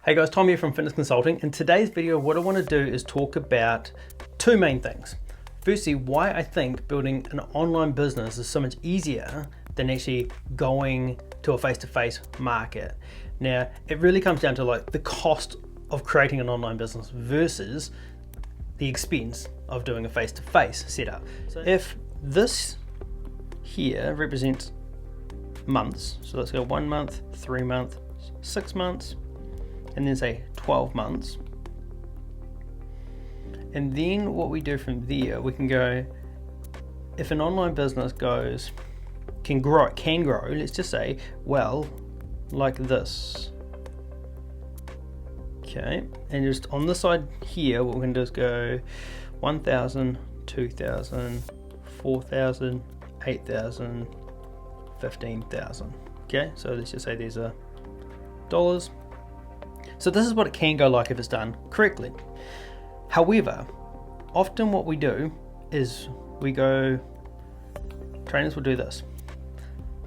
Hey guys, Tom here from Fitness Consulting. In today's video, what I want to do is talk about two main things. Firstly, why I think building an online business is so much easier than actually going to a face-to-face market. Now, it really comes down to like the cost of creating an online business versus the expense of doing a face-to-face setup. So if this here represents months, so let's go 1 month, 3 months, 6 months, and then say 12 months. And then what we do from there, we can go, if an online business can grow, let's just say, well, like this. Okay, and just on the side here, what we're gonna do is go 1,000, 2,000, 4,000, 8,000, 15,000. Okay, so let's just say these are dollars. So this is what it can go like if it's done correctly. However, often what we do is trainers will do this.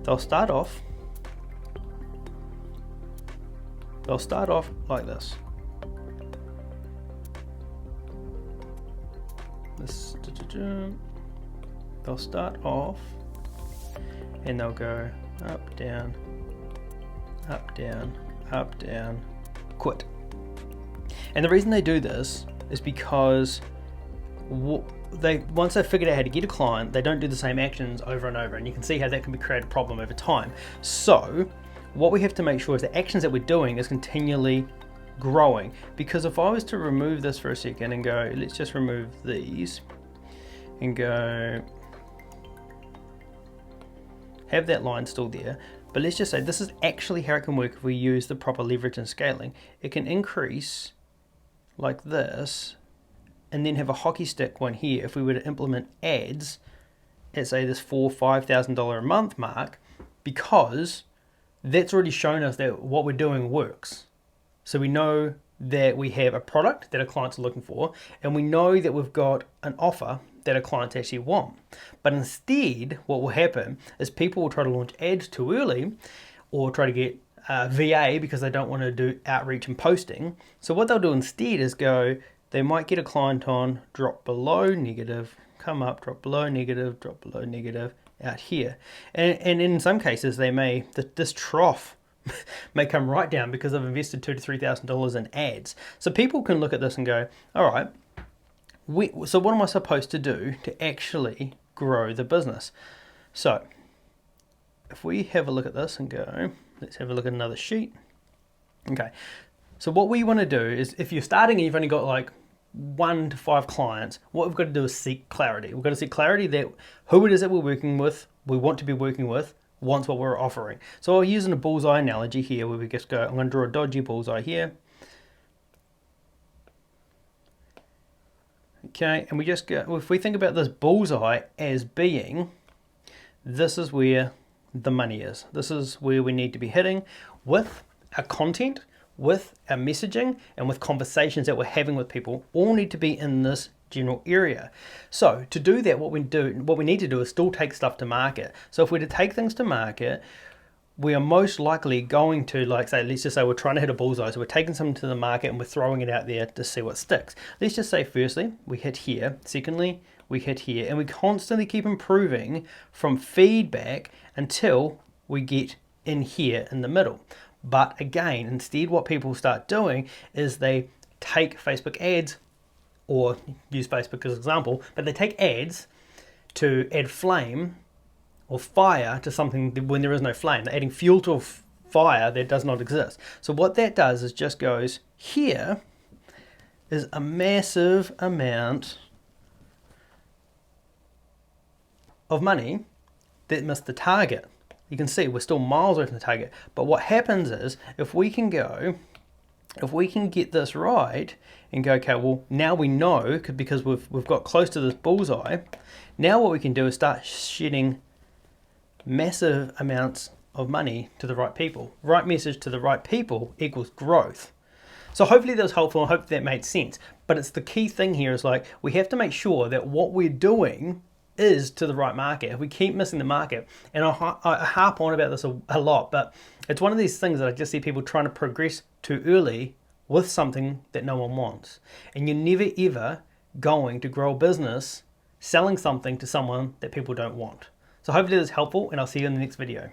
They'll start off like this. They'll start off and they'll go up, down, up, down, up, down, quit. And the reason they do this is because once they've figured out how to get a client, they don't do the same actions over and over, and you can see how that can create a problem over time. So what we have to make sure is the actions that we're doing is continually growing. Because if I was to remove this for a second and go, let's just remove these and go, have that line still there, but let's just say this is actually how it can work if we use the proper leverage and scaling. It can increase like this and then have a hockey stick one here if we were to implement ads at say this $4,000-$5,000 a month mark, because that's already shown us that what we're doing works. So we know that we have a product that our clients are looking for, and we know that we've got an offer that our clients actually want. But instead, what will happen is people will try to launch ads too early or try to get VA because they don't want to do outreach and posting. So what they'll do instead is they might get a client on, drop below negative, come up, drop below negative, drop below negative, out here. And in some cases, this trough may come right down because they've invested $2,000 to $3,000 in ads. So people can look at this and go, all right, so what am I supposed to do to actually grow the business? So if we have a look at this and go, let's have a look at another sheet. Okay, so what we want to do is, if you're starting and you've only got like 1 to 5 clients, what we've got to do is seek clarity. We've got to seek clarity that who it is that we're working with, we want to be working with, wants what we're offering. So I'll use a bullseye analogy here where we just go, I'm going to draw a dodgy bullseye here. Okay, and we just go, if we think about this bullseye as being, this is where the money is. This is where we need to be hitting with our content, with our messaging, and with conversations that we're having with people, all need to be in this general area. So to do that, what we need to do is still take stuff to market. So if we're to take things to market, we are most likely going to, like say, let's just say we're trying to hit a bullseye, so we're taking something to the market and we're throwing it out there to see what sticks. Let's just say firstly, we hit here, secondly, we hit here, and we constantly keep improving from feedback until we get in here in the middle. But again, instead what people start doing is they take Facebook ads, or use Facebook as an example, but they take ads to add flame or fire to something when there is no flame. They're adding fuel to a fire that does not exist. So what that does is just goes, here is a massive amount of money that missed the target. You can see we're still miles away from the target. But what happens is, if we can get this right and go, okay, well, now we know because we've got close to this bullseye. Now what we can do is start shedding massive amounts of money to the right people. Right message to the right people equals growth. So hopefully that was helpful, and hopefully that made sense. But it's the key thing here is like, we have to make sure that what we're doing is to the right market. If we keep missing the market, and I harp on about this a lot, but it's one of these things that I just see people trying to progress too early with something that no one wants. And you're never ever going to grow a business selling something to someone that people don't want. So hopefully this is helpful, and I'll see you in the next video.